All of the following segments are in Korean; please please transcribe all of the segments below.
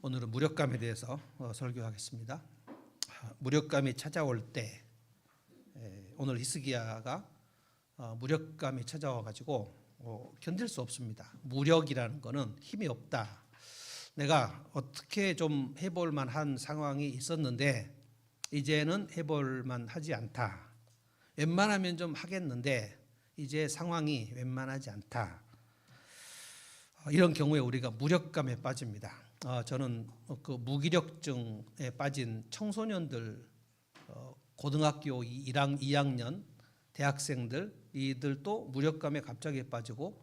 오늘은 무력감에 대해서 설교하겠습니다. 무력감이 찾아올 때 오늘 히스기야가 무력감이 찾아와 가지고 견딜 수 없습니다. 무력이라는 것은 힘이 없다. 내가 어떻게 좀 해볼 만한 상황이 있었는데 이제는 해볼 만하지 않다. 웬만하면 좀 하겠는데 이제 상황이 웬만하지 않다. 이런 경우에 우리가 무력감에 빠집니다. 저는 그 무기력증에 빠진 청소년들, 고등학교 2학년 대학생들 이들도 무력감에 갑자기 빠지고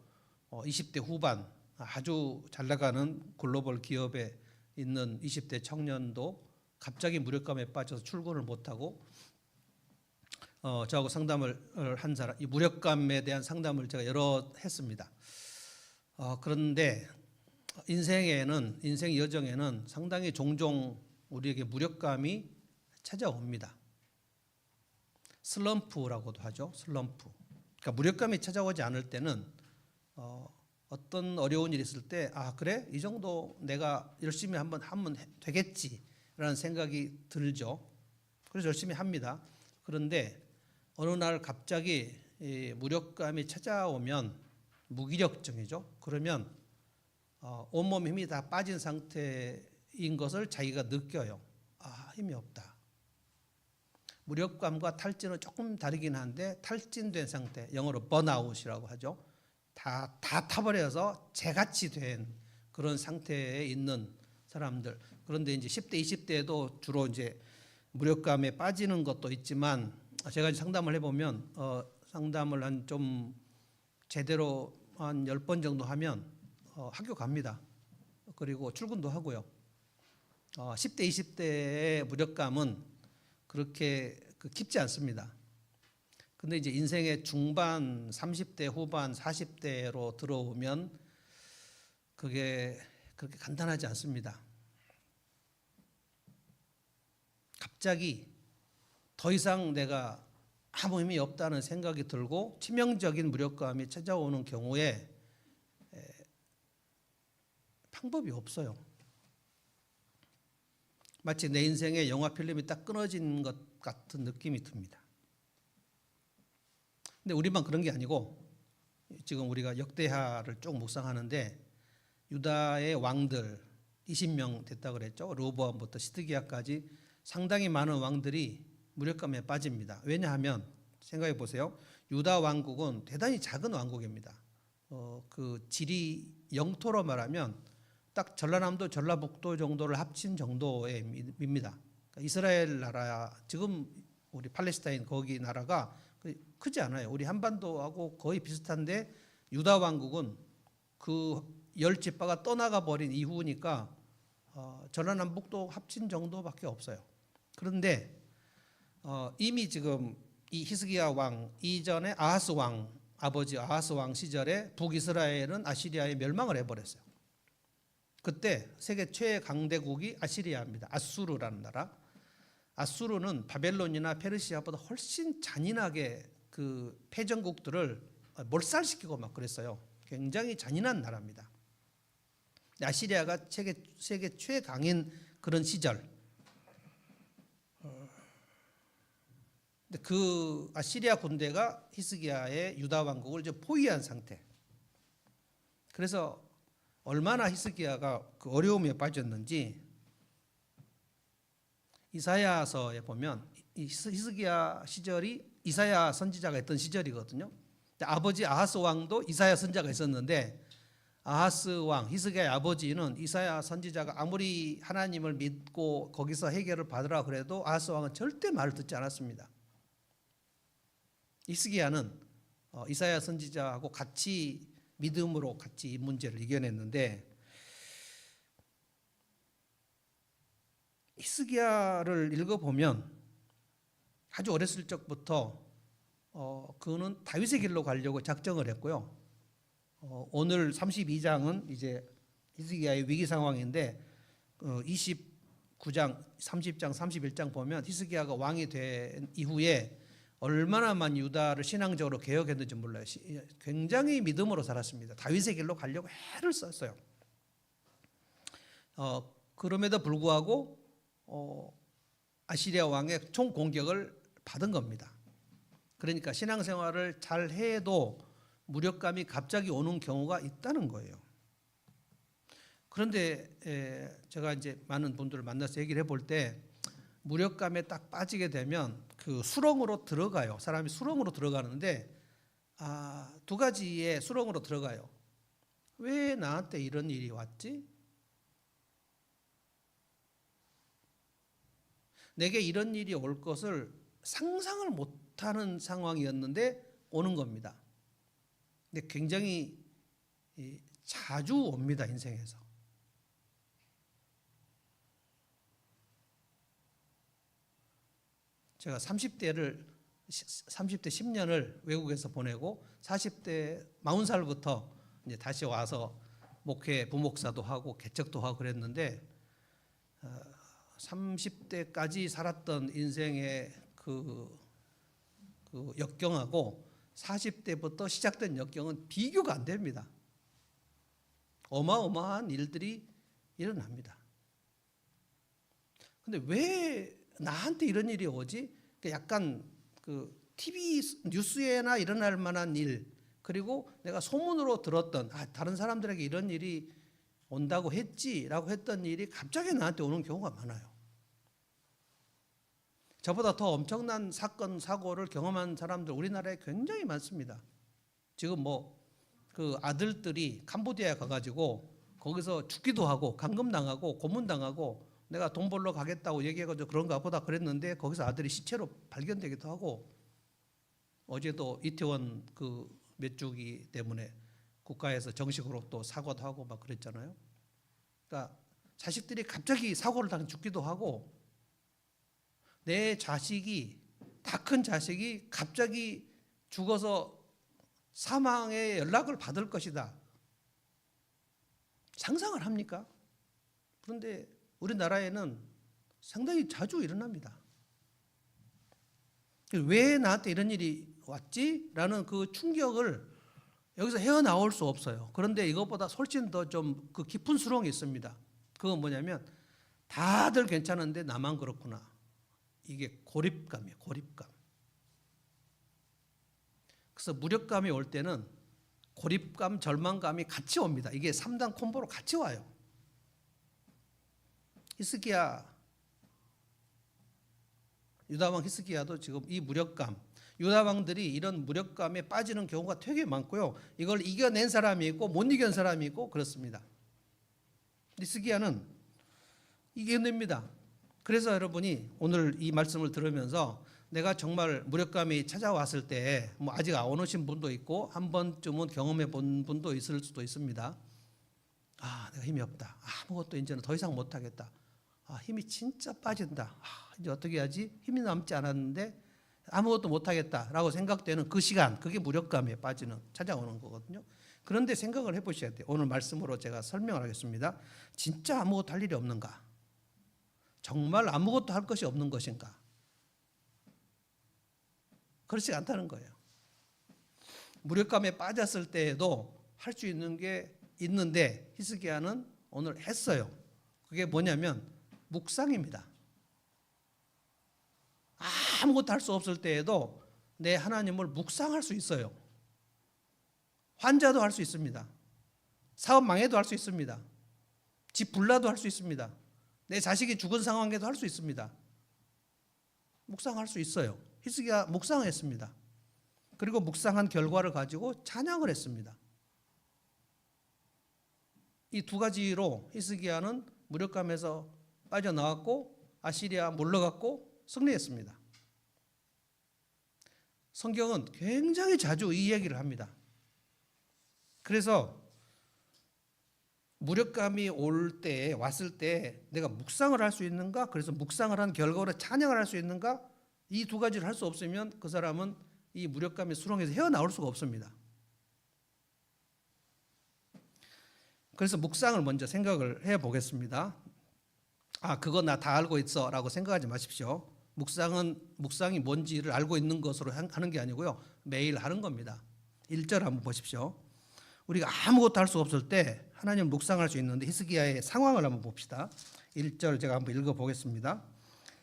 20대 후반 아주 잘 나가는 글로벌 기업에 있는 20대 청년도 갑자기 무력감에 빠져서 출근을 못하고 저하고 상담을 한 사람, 이 무력감에 대한 상담을 제가 여러 했습니다. 그런데 인생 여정에는 상당히 종종 우리에게 무력감이 찾아옵니다. 슬럼프라고도 하죠. 슬럼프. 그러니까 무력감이 찾아오지 않을 때는 어떤 어려운 일이 있을 때 그래? 이 정도 내가 열심히 한번 하면 되겠지라는 생각이 들죠. 그래서 열심히 합니다. 그런데 어느 날 갑자기 무력감이 찾아오면 무기력증이죠. 그러면 온몸 힘이 다 빠진 상태인 것을 자기가 느껴요. 힘이 없다. 무력감과 탈진은 조금 다르긴 한데 탈진된 상태, 영어로 번아웃이라고 하죠. 다 타버려서 재같이 된 그런 상태에 있는 사람들. 그런데 이제 10대, 20대에도 주로 이제 무력감에 빠지는 것도 있지만 제가 상담을 해보면 상담을 한 좀 제대로 한 10번 정도 하면 학교 갑니다. 그리고 출근도 하고요. 10대, 20대의 무력감은 그렇게 깊지 않습니다. 근데 이제 인생의 중반, 30대 후반, 40대로 들어오면 그게 그렇게 간단하지 않습니다. 갑자기 더 이상 내가 아무 힘이 없다는 생각이 들고 치명적인 무력감이 찾아오는 경우에 방법이 없어요. 마치 내 인생의 영화 필름이 딱 끊어진 것 같은 느낌이 듭니다. 근데 우리만 그런 게 아니고 지금 우리가 역대하를 쭉 묵상하는데 유다의 왕들 20명 됐다고 그랬죠. 르호보암부터 시드기야까지 상당히 많은 왕들이 무력감에 빠집니다. 왜냐하면 생각해 보세요. 유다 왕국은 대단히 작은 왕국입니다. 그 지리 영토로 말하면 딱 전라남도, 전라북도 정도를 합친 정도의 입니다. 그러니까 이스라엘 나라, 지금 우리 팔레스타인 거기 나라가 크지 않아요. 우리 한반도하고 거의 비슷한데 유다 왕국은 그 열 지파가 떠나가 버린 이후니까 전라남북도 합친 정도밖에 없어요. 그런데 이미 지금 이 히스기야 왕 이전에 아하스 왕, 아버지 아하스 왕 시절에 북이스라엘은 아시리아에 멸망을 해버렸어요. 그때 세계 최강대국이 아시리아입니다. 아수르라는 나라. 아수르는 바벨론이나 페르시아보다 훨씬 잔인하게 그 패전국들을 몰살시키고 막 그랬어요. 굉장히 잔인한 나라입니다. 아시리아가 세계 최강인 그런 시절. 그 아시리아 군대가 히스기야의 유다 왕국을 이제 포위한 상태. 그래서 얼마나 히스기야가 그 어려움에 빠졌는지 이사야서에 보면 히스기야 시절이 이사야 선지자가 있던 시절이거든요. 아버지 아하스 왕도 이사야 선지자가 있었는데 아하스 왕 히스기야의 아버지는 이사야 선지자가 아무리 하나님을 믿고 거기서 해결을 받으라 그래도 아하스 왕은 절대 말을 듣지 않았습니다. 히스기야는 이사야 선지자하고 같이 믿음으로 같이 이 문제를 이겨냈는데 히스기야를 읽어보면 아주 어렸을 적부터 그는 다윗의 길로 가려고 작정을 했고요. 오늘 32장은 이제 히스기야의 위기 상황인데 29장, 30장, 31장 보면 히스기야가 왕이 된 이후에 얼마나 많이 유다를 신앙적으로 개혁했는지 몰라요. 굉장히 믿음으로 살았습니다. 다윗의 길로 가려고 애를 썼어요. 그럼에도 불구하고 아시리아 왕의 총 공격을 받은 겁니다. 그러니까 신앙생활을 잘 해도 무력감이 갑자기 오는 경우가 있다는 거예요. 그런데 제가 이제 많은 분들을 만나서 얘기를 해볼 때 무력감에 딱 빠지게 되면 그 수렁으로 들어가요. 사람이 수렁으로 들어가는데 두 가지의 수렁으로 들어가요. 왜 나한테 이런 일이 왔지? 내게 이런 일이 올 것을 상상을 못하는 상황이었는데 오는 겁니다. 근데 굉장히 자주 옵니다, 인생에서. 제가 30대 10년을 외국에서 보내고 40대 40살부터 이제 다시 와서 목회 부목사도 하고 개척도 하고 그랬는데 30대까지 살았던 인생의 그 역경하고 40대부터 시작된 역경은 비교가 안 됩니다. 어마어마한 일들이 일어납니다. 근데 왜 나한테 이런 일이 오지? 약간 그 TV 뉴스에나 일어날 만한 일, 그리고 내가 소문으로 들었던 다른 사람들에게 이런 일이 온다고 했지라고 했던 일이 갑자기 나한테 오는 경우가 많아요. 저보다 더 엄청난 사건 사고를 경험한 사람들 우리나라에 굉장히 많습니다. 지금 그 아들들이 캄보디아에 가가지고 거기서 죽기도 하고 감금당하고 고문당하고 내가 돈 벌러 가겠다고 얘기해가지고 그런가 보다 그랬는데 거기서 아들이 시체로 발견되기도 하고, 어제도 이태원 그 메뚜기 때문에 국가에서 정식으로 또 사과도 하고 막 그랬잖아요. 그러니까 자식들이 갑자기 사고를 당해 죽기도 하고, 내 자식이, 다 큰 자식이 갑자기 죽어서 사망의 연락을 받을 것이다. 상상을 합니까? 그런데 우리나라에는 상당히 자주 일어납니다. 왜 나한테 이런 일이 왔지? 라는 그 충격을 여기서 헤어나올 수 없어요. 그런데 이것보다 훨씬 더 좀 그 깊은 수렁이 있습니다. 그건 뭐냐면 다들 괜찮은데 나만 그렇구나. 이게 고립감이에요. 고립감. 그래서 무력감이 올 때는 고립감, 절망감이 같이 옵니다. 이게 3단 콤보로 같이 와요. 히스기야, 유다왕 히스기야도 지금 이 무력감, 유다왕들이 이런 무력감에 빠지는 경우가 되게 많고요. 이걸 이겨낸 사람이 있고 못 이겨낸 사람이 있고 그렇습니다. 히스기야는 이겨냅니다. 그래서 여러분이 오늘 이 말씀을 들으면서 내가 정말 무력감이 찾아왔을 때 아직 안 오신 분도 있고 한 번쯤은 경험해 본 분도 있을 수도 있습니다. 내가 힘이 없다. 아무것도 이제는 더 이상 못하겠다. 힘이 진짜 빠진다. 이제 어떻게 하지? 힘이 남지 않았는데 아무것도 못하겠다라고 생각되는 그 시간, 그게 무력감에 찾아오는 거거든요. 그런데 생각을 해보셔야 돼요. 오늘 말씀으로 제가 설명을 하겠습니다. 진짜 아무것도 할 일이 없는가? 정말 아무것도 할 것이 없는 것인가? 그렇지 않다는 거예요. 무력감에 빠졌을 때에도 할 수 있는 게 있는데 히스기야는 오늘 했어요. 그게 뭐냐면 묵상입니다. 아무것도 할 수 없을 때에도 내 하나님을 묵상할 수 있어요. 환자도 할 수 있습니다. 사업 망해도 할 수 있습니다. 집 불나도 할 수 있습니다. 내 자식이 죽은 상황에도 할 수 있습니다. 묵상할 수 있어요. 히스기야 묵상했습니다. 그리고 묵상한 결과를 가지고 찬양을 했습니다. 이 두 가지로 히스기야는 무력감에서 빠져나왔고 아시리아 물러갔고 승리했습니다. 성경은 굉장히 자주 이 얘기를 합니다. 그래서 무력감이 왔을 때 내가 묵상을 할 수 있는가? 그래서 묵상을 한 결과로 찬양을 할 수 있는가? 이 두 가지를 할 수 없으면 그 사람은 이 무력감의 수렁에서 헤어나올 수가 없습니다. 그래서 묵상을 먼저 생각을 해보겠습니다. 그거 나 다 알고 있어 라고 생각하지 마십시오. 묵상이 뭔지를 알고 있는 것으로 하는 게 아니고요. 매일 하는 겁니다. 1절 한번 보십시오. 우리가 아무것도 할 수 없을 때 하나님을 묵상할 수 있는데 히스기야의 상황을 한번 봅시다. 1절 제가 한번 읽어보겠습니다.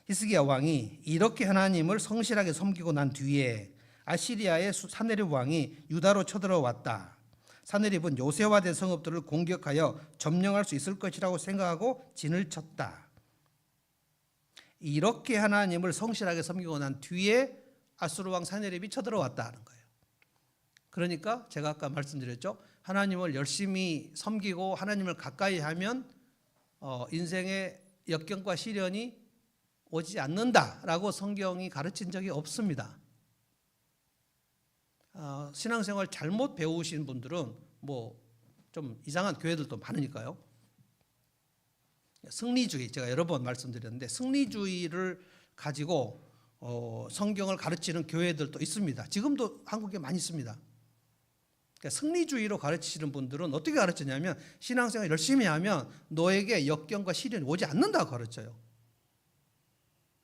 히스기야 왕이 이렇게 하나님을 성실하게 섬기고 난 뒤에 아시리아의 사네립 왕이 유다로 쳐들어왔다. 사네립은 요새화된 성읍들을 공격하여 점령할 수 있을 것이라고 생각하고 진을 쳤다. 이렇게 하나님을 성실하게 섬기고 난 뒤에 아수르 왕 사네립이 쳐들어왔다는 거예요. 그러니까 제가 아까 말씀드렸죠. 하나님을 열심히 섬기고 하나님을 가까이 하면 인생의 역경과 시련이 오지 않는다라고 성경이 가르친 적이 없습니다. 신앙생활 잘못 배우신 분들은 뭐 좀 이상한 교회들도 많으니까요. 승리주의, 제가 여러 번 말씀드렸는데 승리주의를 가지고 성경을 가르치는 교회들도 있습니다. 지금도 한국에 많이 있습니다. 그러니까 승리주의로 가르치시는 분들은 어떻게 가르치냐면 신앙생활 열심히 하면 너에게 역경과 시련이 오지 않는다고 가르쳐요.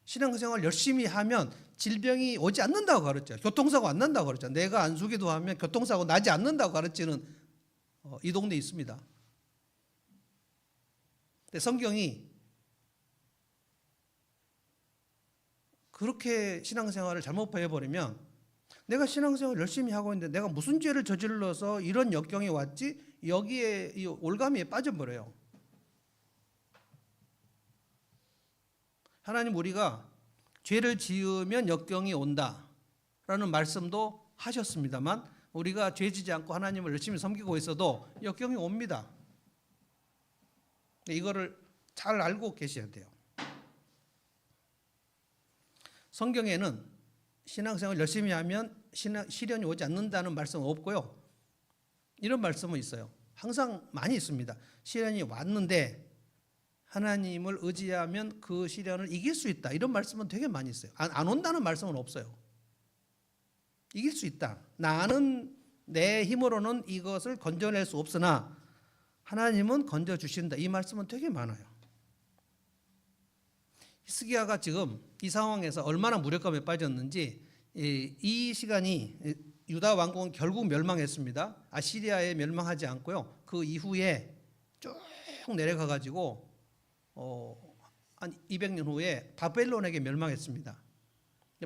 신앙생활 열심히 하면 질병이 오지 않는다고 가르쳐요. 교통사고 안 난다고 가르쳐요. 내가 안수기도 하면 교통사고 나지 않는다고 가르치는 이 동네에 있습니다. 근데 성경이 그렇게 신앙생활을 잘못 배워버리면 내가 신앙생활 열심히 하고 있는데 내가 무슨 죄를 저질러서 이런 역경이 왔지? 여기에 이 올가미에 빠져버려요. 하나님 우리가 죄를 지으면 역경이 온다라는 말씀도 하셨습니다만 우리가 죄 지지 않고 하나님을 열심히 섬기고 있어도 역경이 옵니다. 이거를 잘 알고 계셔야 돼요. 성경에는 신앙생활 열심히 하면 시련이 오지 않는다는 말씀은 없고요. 이런 말씀은 있어요. 항상 많이 있습니다. 시련이 왔는데 하나님을 의지하면 그 시련을 이길 수 있다. 이런 말씀은 되게 많이 있어요. 안 온다는 말씀은 없어요. 이길 수 있다. 나는 내 힘으로는 이것을 건져낼 수 없으나 하나님은 건져주신다. 이 말씀은 되게 많아요. 히스기야가 지금 이 상황에서 얼마나 무력감에 빠졌는지 이 시간이 유다 왕국은 결국 멸망했습니다. 아시리아에 멸망하지 않고요. 그 이후에 쭉 내려가 가지고 한 200년 후에 바벨론에게 멸망했습니다.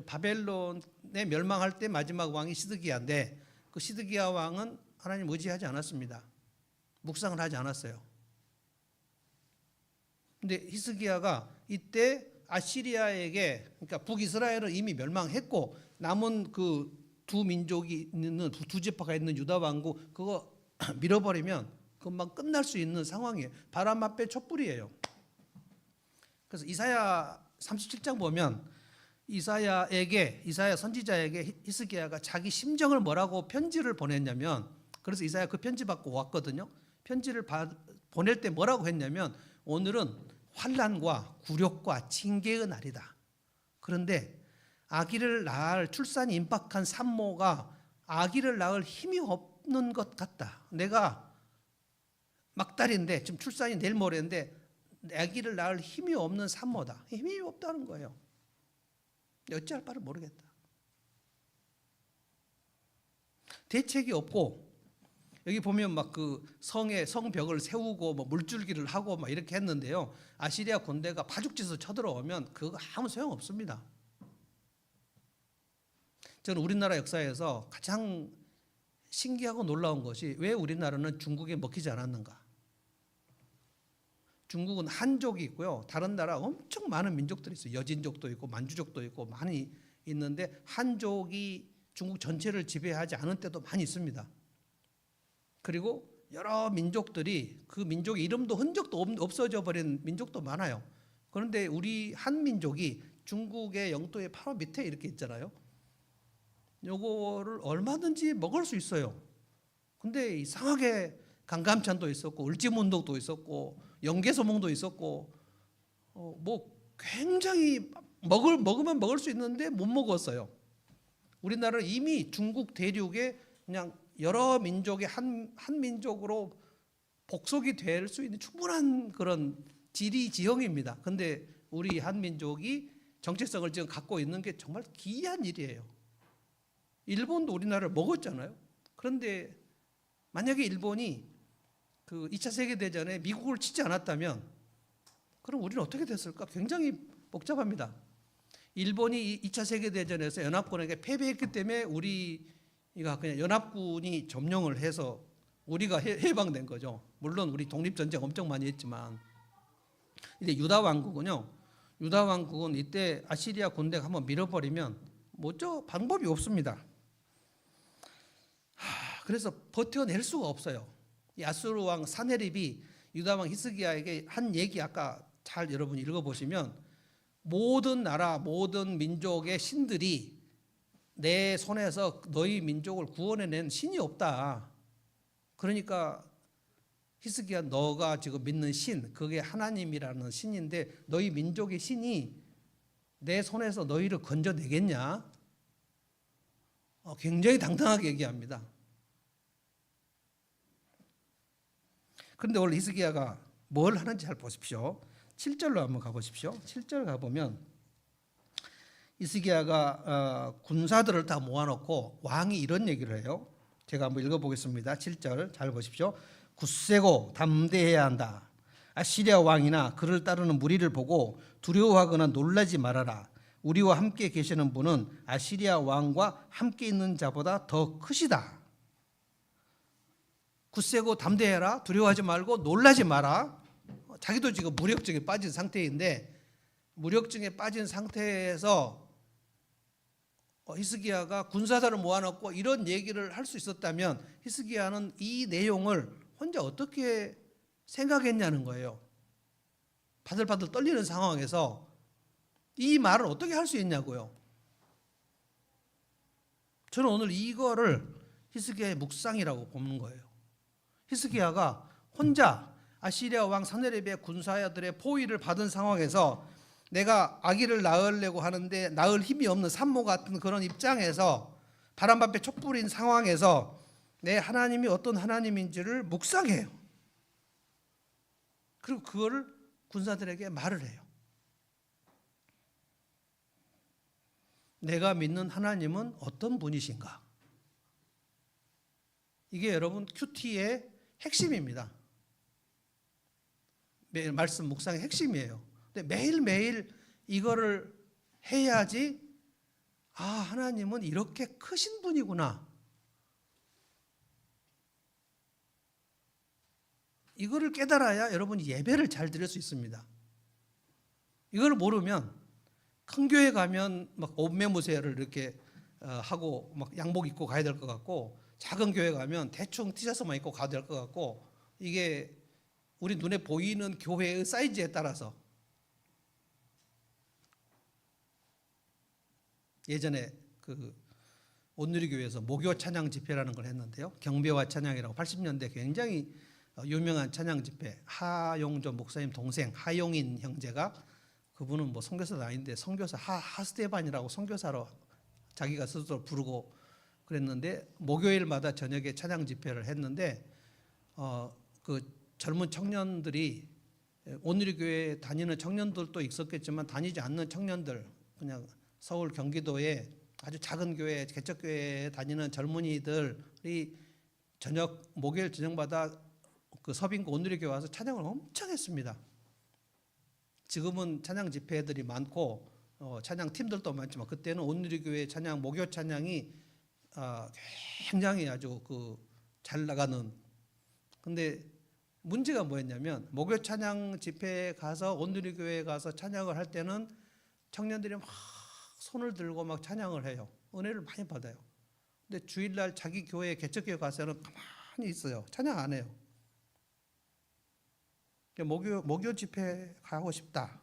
바벨론에 멸망할 때 마지막 왕이 시드기야인데 그 시드기야 왕은 하나님 의지하지 않았습니다. 묵상을 하지 않았어요. 근데 히스기야가 이때 아시리아에게, 그러니까 북이스라엘은 이미 멸망했고 남은 그 두 민족이 있는 두 지파가 있는 유다 왕국 그거 밀어버리면 금방 끝날 수 있는 상황이에요. 바람 앞에 촛불이에요. 그래서 이사야 37장 보면 이사야 선지자에게 히스기야가 자기 심정을 뭐라고 편지를 보냈냐면, 그래서 이사야 그 편지 받고 왔거든요. 편지를 보낼 때 뭐라고 했냐면 오늘은 환난과 굴욕과 징계의 날이다. 그런데 아기를 낳을 출산이 임박한 산모가 아기를 낳을 힘이 없는 것 같다. 내가 막달인데 지금 출산이 내일 모레인데 아기를 낳을 힘이 없는 산모다. 힘이 없다는 거예요. 어찌할 바를 모르겠다. 대책이 없고 여기 보면 막 그 성벽을 세우고 뭐 물줄기를 하고 막 이렇게 했는데요. 아시리아 군대가 파죽지서 쳐들어오면 그거 아무 소용 없습니다. 저는 우리나라 역사에서 가장 신기하고 놀라운 것이 왜 우리나라는 중국에 먹히지 않았는가? 중국은 한족이 있고요. 다른 나라 엄청 많은 민족들이 있어요. 여진족도 있고 만주족도 있고 많이 있는데 한족이 중국 전체를 지배하지 않은 때도 많이 있습니다. 그리고 여러 민족들이 그 민족의 이름도 흔적도 없어져 버린 민족도 많아요. 그런데 우리 한민족이 중국의 영토의 바로 밑에 이렇게 있잖아요. 요거를 얼마든지 먹을 수 있어요. 근데 이상하게 강감찬도 있었고 을지문덕도 있었고 영계소몽도 있었고 뭐 굉장히 먹으면 먹을 수 있는데 못 먹었어요. 우리나라는 이미 중국 대륙에 그냥 여러 민족의 한 민족으로 복속이 될 수 있는 충분한 그런 지리 지형입니다. 근데 우리 한민족이 정체성을 지금 갖고 있는 게 정말 기이한 일이에요. 일본도 우리나라를 먹었잖아요. 그런데 만약에 일본이 그 2차 세계대전에 미국을 치지 않았다면 그럼 우리는 어떻게 됐을까? 굉장히 복잡합니다. 일본이 2차 세계대전에서 연합군에게 패배했기 때문에 우리가 그냥 연합군이 점령을 해서 우리가 해방된 거죠. 물론 우리 독립전쟁 엄청 많이 했지만. 이제 유다 왕국은요. 유다 왕국은 이때 아시리아 군대가 한번 밀어버리면 뭐죠? 방법이 없습니다. 그래서 버텨낼 수가 없어요. 이 아수르 왕 사네립이 유다 왕 히스기야에게 한 얘기 아까 잘 여러분 읽어보시면 모든 나라 모든 민족의 신들이 내 손에서 너희 민족을 구원해낸 신이 없다. 그러니까 히스기야 너가 지금 믿는 신 그게 하나님이라는 신인데 너희 민족의 신이 내 손에서 너희를 건져내겠냐? 굉장히 당당하게 얘기합니다. 그런데 원래 히스기야가 뭘 하는지 잘 보십시오. 7절로 한번 가보십시오. 7절 가보면 히스기야가 군사들을 다 모아놓고 왕이 이런 얘기를 해요. 제가 한번 읽어보겠습니다. 7절 잘 보십시오. 굳세고 담대해야 한다. 아시리아 왕이나 그를 따르는 무리를 보고 두려워하거나 놀라지 말아라. 우리와 함께 계시는 분은 아시리아 왕과 함께 있는 자보다 더 크시다. 굳세고 담대해라. 두려워하지 말고 놀라지 마라. 자기도 지금 무력증에 빠진 상태인데 무력증에 빠진 상태에서 히스기야가 군사들을 모아놓고 이런 얘기를 할 수 있었다면 히스기야는 이 내용을 혼자 어떻게 생각했냐는 거예요. 바들바들 떨리는 상황에서 이 말을 어떻게 할 수 있냐고요. 저는 오늘 이거를 히스기야의 묵상이라고 보는 거예요. 히스기야가 혼자 아시리아 왕 사네립의 군사들의 포위를 받은 상황에서 내가 아기를 낳으려고 하는데 낳을 힘이 없는 산모 같은 그런 입장에서 바람밥에 촛불인 상황에서 내 하나님이 어떤 하나님인지를 묵상해요. 그리고 그거를 군사들에게 말을 해요. 내가 믿는 하나님은 어떤 분이신가? 이게 여러분 큐티의 핵심입니다. 매일 말씀 묵상의 핵심이에요. 근데 매일매일 이거를 해야지 하나님은 이렇게 크신 분이구나. 이거를 깨달아야 여러분이 예배를 잘 드릴 수 있습니다. 이걸 모르면 큰 교회 가면 막 옷매무새를 이렇게 하고 막 양복 입고 가야 될 것 같고 작은 교회 가면 대충 티셔츠만 입고 가야 될 것 같고 이게 우리 눈에 보이는 교회의 사이즈에 따라서 예전에 그 온누리교회에서 목요 찬양 집회라는 걸 했는데요. 경배와 찬양이라고 80년대 굉장히 유명한 찬양 집회 하용조 목사님 동생 하용인 형제가 그분은 뭐 선교사도 아닌데 선교사 하스테반이라고 선교사로 자기가 스스로 부르고 그랬는데 목요일마다 저녁에 찬양 집회를 했는데 그 젊은 청년들이 온누리교회 다니는 청년들도 있었겠지만 다니지 않는 청년들 그냥 서울 경기도에 아주 작은 교회 개척교회에 다니는 젊은이들이 저녁 목요일 저녁마다 그 서빙고 온누리교회 와서 찬양을 엄청 했습니다. 지금은 찬양 집회들이 많고 찬양 팀들도 많지만 그때는 온누리교회 찬양 목요 찬양이 굉장히 아주 그 잘 나가는. 근데 문제가 뭐였냐면 목요 찬양 집회에 가서 온누리교회에 가서 찬양을 할 때는 청년들이 막 손을 들고 막 찬양을 해요. 은혜를 많이 받아요. 근데 주일날 자기 교회 개척교회 가서는 가만히 있어요. 찬양 안 해요. 목요 집회 가고 싶다.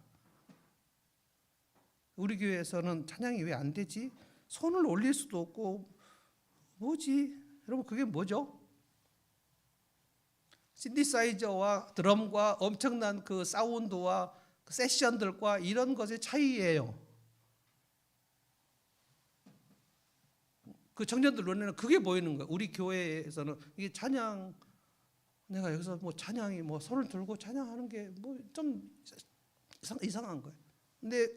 우리 교회에서는 찬양이 왜 안 되지? 손을 올릴 수도 없고 뭐지? 여러분 그게 뭐죠? 신디사이저와 드럼과 엄청난 그 사운드와 그 세션들과 이런 것의 차이예요. 그 청년들 눈에는 그게 보이는 거예요. 우리 교회에서는 이게 찬양 내가 여기서 뭐 찬양이 뭐 손을 들고 찬양하는 게 뭐 좀 이상한 거예요. 근데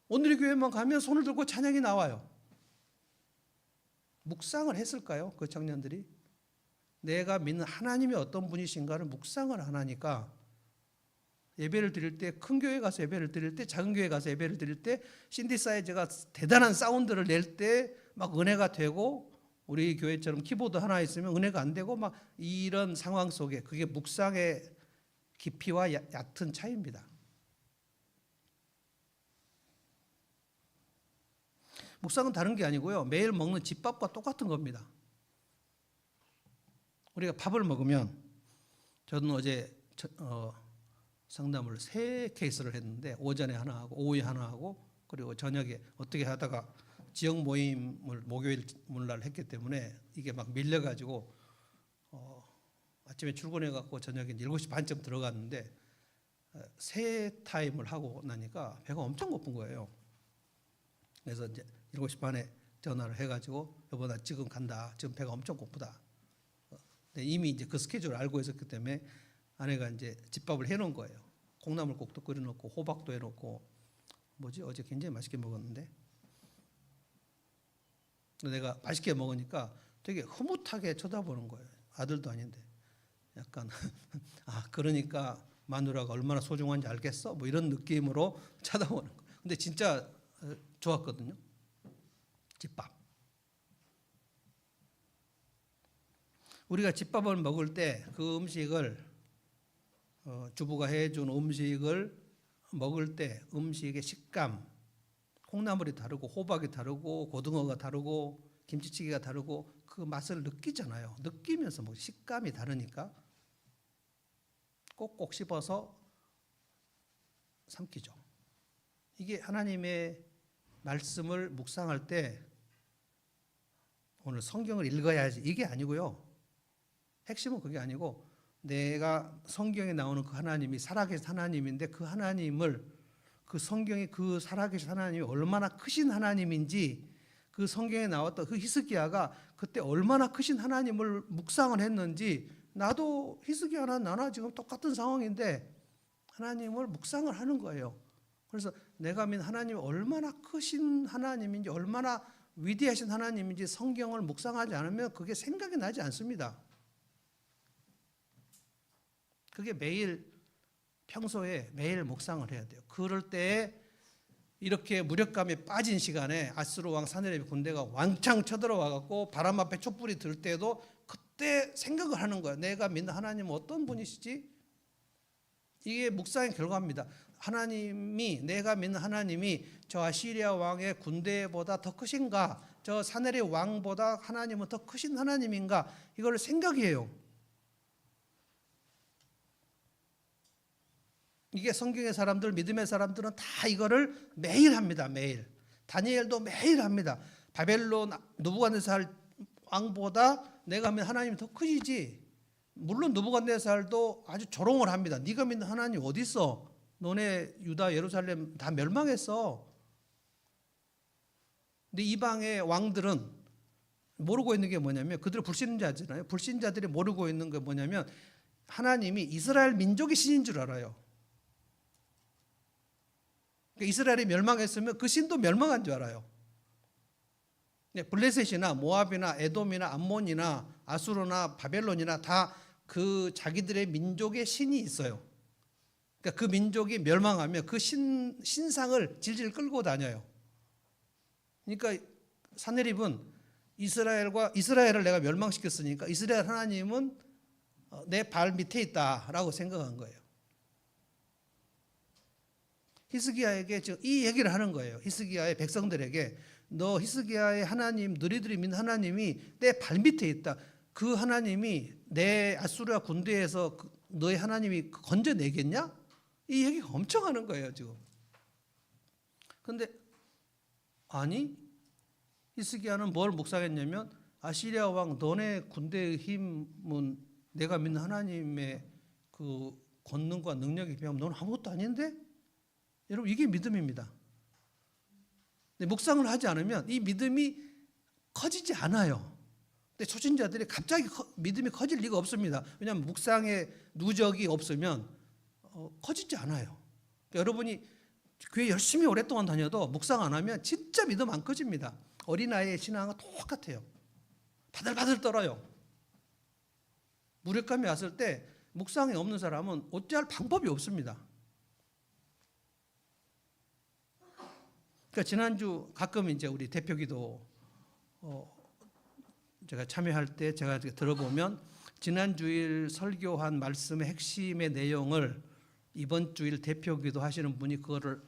오늘의 교회만 가면 손을 들고 찬양이 나와요. 묵상을 했을까요? 그 청년들이? 내가 믿는 하나님이 어떤 분이신가를 묵상을 안 하니까 예배를 드릴 때, 큰 교회 가서 예배를 드릴 때, 작은 교회 가서 예배를 드릴 때 신디사이저가 대단한 사운드를 낼 때 막 은혜가 되고, 우리 교회처럼 키보드 하나 있으면 은혜가 안 되고, 막 이런 상황 속에, 그게 묵상의 깊이와 얕은 차이입니다. 묵상은 다른 게 아니고요, 매일 먹는 집밥과 똑같은 겁니다. 우리가 밥을 먹으면, 저는 어제 상담을 3케이스를 했는데, 오전에 하나 하고 오후에 하나 하고 그리고 저녁에 어떻게 하다가 지역 모임을 목요일 날 했기 때문에 이게 막 밀려가지고 아침에 출근해갖고 저녁에 7시 반쯤 들어갔는데, 3타임을 하고 나니까 배가 엄청 고픈 거예요. 그래서 이제 7시 반에 전화를 해가지고, 여보 나 지금 간다, 지금 배가 엄청 고프다. 근데 이미 이제 그 스케줄을 알고 있었기 때문에 아내가 이제 집밥을 해놓은 거예요. 콩나물국도 끓여놓고 호박도 해놓고, 어제 굉장히 맛있게 먹었는데, 내가 맛있게 먹으니까 되게 흐뭇하게 쳐다보는 거예요. 아들도 아닌데 약간 그러니까 마누라가 얼마나 소중한지 알겠어? 뭐 이런 느낌으로 쳐다보는 거예요. 근데 진짜 좋았거든요. 집밥. 우리가 집밥을 먹을 때 그 음식을 주부가 해준 음식을 먹을 때 음식의 식감, 콩나물이 다르고 호박이 다르고 고등어가 다르고 김치찌개가 다르고 그 맛을 느끼잖아요. 느끼면서 식감이 다르니까 꼭꼭 씹어서 삼키죠. 이게 하나님의 말씀을 묵상할 때 오늘 성경을 읽어야지 이게 아니고요. 핵심은 그게 아니고, 내가 성경에 나오는 그 하나님이 살아계신 하나님인데, 그 하나님을, 그 성경에 그 살아계신 하나님이 얼마나 크신 하나님인지, 그 성경에 나왔던 그 히스기야가 그때 얼마나 크신 하나님을 묵상을 했는지, 나도 히스기야나 나나 지금 똑같은 상황인데 하나님을 묵상을 하는 거예요. 그래서 내가 믿는 하나님이 얼마나 크신 하나님인지, 얼마나 위대하신 하나님인지 성경을 묵상하지 않으면 그게 생각이 나지 않습니다. 그게 평소에 매일 묵상을 해야 돼요. 그럴 때 이렇게 무력감에 빠진 시간에 아수르 왕 사네립 군대가 왕창 쳐들어와 갖고 바람 앞에 촛불이 들 때도 그때 생각을 하는 거예요. 내가 믿는 하나님은 어떤 분이시지? 이게 묵상의 결과입니다. 내가 믿는 하나님이 저 아시리아 왕의 군대보다 더 크신가? 저 사네립 왕보다 하나님은 더 크신 하나님인가? 이걸 생각해요. 이게 성경의 사람들, 믿음의 사람들은 다 이거를 매일 합니다. 매일. 다니엘도 매일 합니다. 바벨론 느부갓네살 왕보다 내가 믿는 하나님이 더 크시지. 물론 느부갓네살도 아주 조롱을 합니다. 네가 믿는 하나님 어디 있어? 너네 유다 예루살렘 다 멸망했어. 근데 이방의 왕들은 모르고 있는 게 뭐냐면, 그들 불신자잖아요. 불신자들이 모르고 있는 게 뭐냐면, 하나님이 이스라엘 민족의 신인 줄 알아요. 이스라엘이 멸망했으면 그 신도 멸망한 줄 알아요. 블레셋이나 모압이나 에돔이나 암몬이나 아수르나 바벨론이나 다 그 자기들의 민족의 신이 있어요. 그러니까 그 민족이 멸망하면 그 신상을 질질 끌고 다녀요. 그러니까 사네립은 이스라엘을 내가 멸망시켰으니까 이스라엘 하나님은 내 발 밑에 있다라고 생각한 거예요. 히스기야에게 지금 이 얘기를 하는 거예요. 히스기야의 백성들에게, 너 히스기야의 하나님, 너희들이 믿는 하나님이 내 발 밑에 있다. 그 하나님이 내 아수르아 군대에서 너의 하나님이 건져내겠냐? 이 얘기가 엄청 하는 거예요 지금. 그런데 아니, 히스기야는 뭘 묵상했냐면, 아시리아 왕 너네 군대의 힘은 내가 믿는 하나님의 그 권능과 능력에 비하면 너는 아무것도 아닌데? 여러분, 이게 믿음입니다. 근데 묵상을 하지 않으면 이 믿음이 커지지 않아요. 근데 초신자들이 갑자기 믿음이 커질 리가 없습니다. 왜냐하면 묵상의 누적이 없으면 커지지 않아요. 그러니까 여러분이 교회 열심히 오랫동안 다녀도 묵상 안 하면 진짜 믿음 안 커집니다. 어린아이의 신앙은 똑같아요. 바들바들 떨어요. 무력감이 왔을 때 묵상이 없는 사람은 어찌할 방법이 없습니다. 그러니까 지난주 가끔 이제 우리 대표기도 제가 참여할 때 제가 들어보면 지난주일 설교한 말씀의 핵심의 내용을 이번 주일 대표기도 하시는 분이 그거를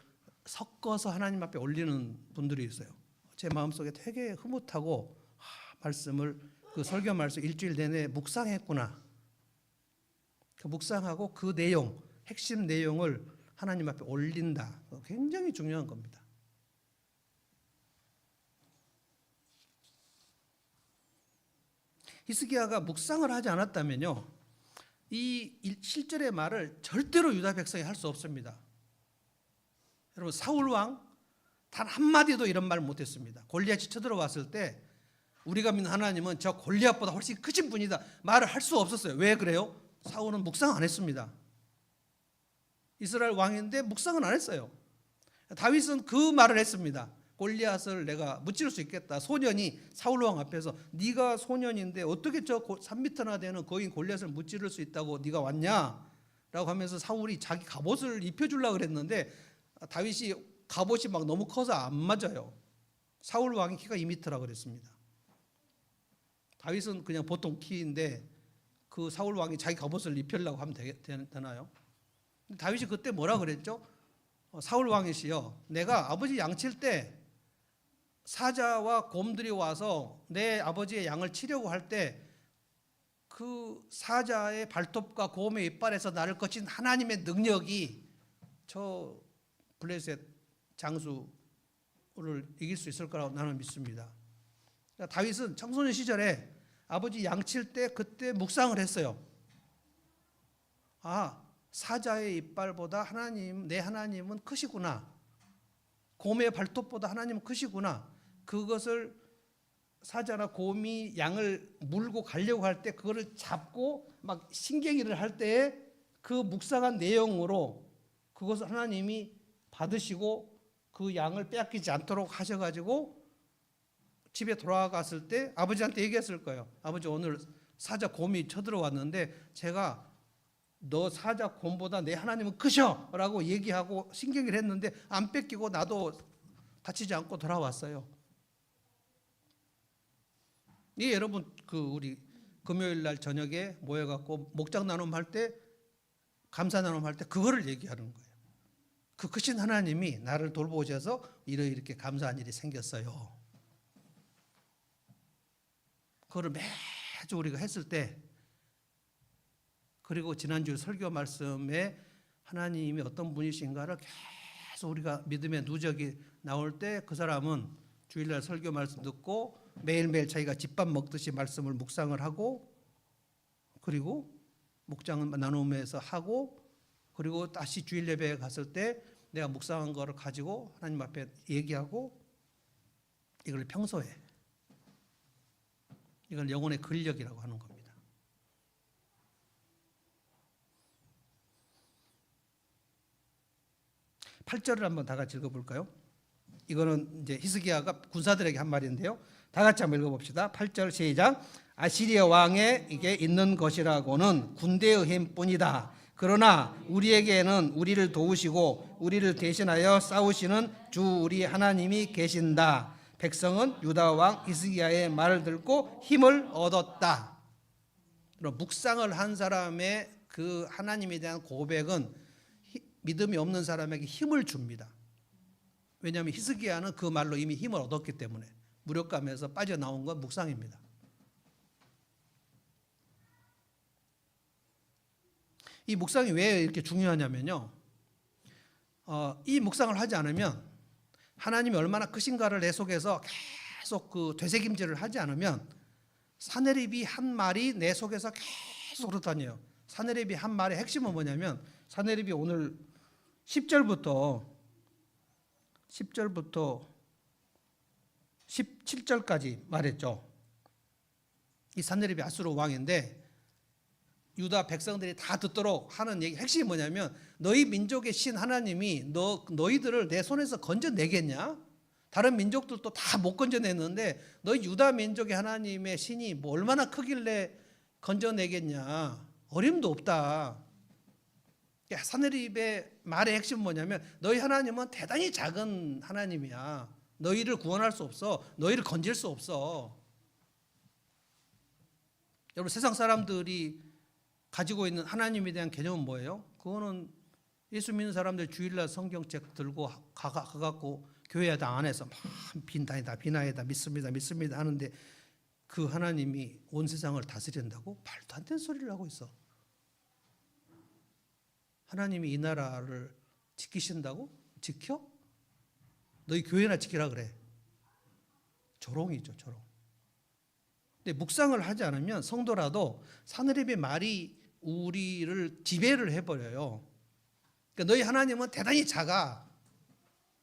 섞어서 하나님 앞에 올리는 분들이 있어요. 제 마음속에 되게 흐뭇하고 말씀을 그 설교 말씀 일주일 내내 묵상했구나. 그 묵상하고 그 내용, 핵심 내용을 하나님 앞에 올린다. 굉장히 중요한 겁니다. 히스기야가 묵상을 하지 않았다면요, 이 7절의 말을 절대로 유다 백성이 할 수 없습니다. 여러분, 사울 왕 단 한마디도 이런 말 못했습니다. 골리앗이 쳐들어왔을 때 우리가 믿는 하나님은 저 골리앗보다 훨씬 크신 분이다 말을 할 수 없었어요. 왜 그래요? 사울은 묵상 안 했습니다. 이스라엘 왕인데 묵상은 안 했어요. 다윗은 그 말을 했습니다. 골리앗을 내가 무찌를 수 있겠다. 소년이 사울 왕 앞에서 네가 소년인데 어떻게 저 3m나 되는 거인 골리앗을 무찌를 수 있다고 네가 왔냐? 라고 하면서 사울이 자기 갑옷을 입혀주려고 그랬는데 다윗이 갑옷이 막 너무 커서 안 맞아요. 사울 왕이 키가 2m라고 그랬습니다. 다윗은 그냥 보통 키인데 그 사울 왕이 자기 갑옷을 입히려고 하면 되나요? 다윗이 그때 뭐라 그랬죠? 사울 왕이시여, 내가 아버지 양칠 때 사자와 곰들이 와서 내 아버지의 양을 치려고 할 때 그 사자의 발톱과 곰의 이빨에서 나를 거친 하나님의 능력이 저 블레셋 장수를 이길 수 있을 거라고 나는 믿습니다. 그러니까 다윗은 청소년 시절에 아버지 양칠 때 그때 묵상을 했어요. 사자의 이빨보다 내 하나님은 크시구나. 곰의 발톱보다 하나님은 크시구나. 그것을 사자나 곰이 양을 물고 가려고 할 때 그거를 잡고 막 신경질을 할 때에 그 묵상한 내용으로 그것을 하나님이 받으시고 그 양을 빼앗기지 않도록 하셔가지고 집에 돌아갔을 때 아버지한테 얘기했을 거예요. 아버지, 오늘 사자 곰이 쳐들어왔는데 제가 너 사자 곰보다 내 하나님은 크셔 라고 얘기하고 신경을 했는데 안 뺏기고 나도 다치지 않고 돌아왔어요. 이 여러분 우리 금요일 날 저녁에 모여갖고 목장 나눔 할 때 감사 나눔 할 때 그거를 얘기하는 거예요. 그 크신 하나님이 나를 돌보셔서 이렇게 감사한 일이 생겼어요. 그거를 매주 우리가 했을 때, 그리고 지난주 설교 말씀에 하나님이 어떤 분이신가를 계속 우리가 믿음의 누적이 나올 때 그 사람은 주일날 설교 말씀 듣고 매일매일 자기가 집밥 먹듯이 말씀을 묵상을 하고, 그리고 목장 나눔에서 하고, 그리고 다시 주일 예배에 갔을 때 내가 묵상한 거를 가지고 하나님 앞에 얘기하고, 이걸 평소에, 이걸 영혼의 근력이라고 하는 겁니다. (8절을) 한번 다 같이 읽어볼까요? 이거는 이제 히스기야가 군사들에게 한 말인데요. 다 같이 한번 읽어봅시다. 8절 시작. 아시리아 왕에게 있는 것이라고는 군대의 힘뿐이다. 그러나 우리에게는 우리를 도우시고 우리를 대신하여 싸우시는 주 우리 하나님이 계신다. 백성은 유다 왕 히스기야의 말을 듣고 힘을 얻었다. 그럼 묵상을 한 사람의 그 하나님에 대한 고백은 믿음이 없는 사람에게 힘을 줍니다. 왜냐하면 히스기야는 그 말로 이미 힘을 얻었기 때문에. 무력감에서 빠져나온 건 묵상입니다. 이 묵상이 왜 이렇게 중요하냐면요, 이 묵상을 하지 않으면, 하나님이 얼마나 크신가를 내 속에서 계속 그 되새김질을 하지 않으면 사내립이 한 말이 내 속에서 계속 그렇다니요. 사내립이 한 말의 핵심은 뭐냐면, 사내립이 오늘 10절부터 17절까지 말했죠. 이 사내립이 아수르 왕인데 유다 백성들이 다 듣도록 하는 얘기, 핵심이 뭐냐면, 너희 민족의 신 하나님이 너희들을 내 손에서 건져내겠냐? 다른 민족들도 다 못 건져냈는데 너희 유다 민족의 하나님의 신이 뭐 얼마나 크길래 건져내겠냐? 어림도 없다. 사내립의 말의 핵심은 뭐냐면 너희 하나님은 대단히 작은 하나님이야. 너희를 구원할 수 없어. 너희를 건질 수 없어. 여러분, 세상 사람들이 가지고 있는 하나님에 대한 개념은 뭐예요? 그거는 예수 믿는 사람들 주일날 성경책 들고 가갖고 교회당 안에서 막 비나이다 믿습니다 하는데 그 하나님이 온 세상을 다스린다고? 말도 안 되는 소리를 하고 있어. 하나님이 이 나라를 지키신다고? 지켜? 너희 교회나 지키라 그래. 조롱이죠, 조롱. 근데 묵상을 하지 않으면 성도라도 사내립의 말이 우리를 지배를 해버려요. 그러니까 너희 하나님은 대단히 작아.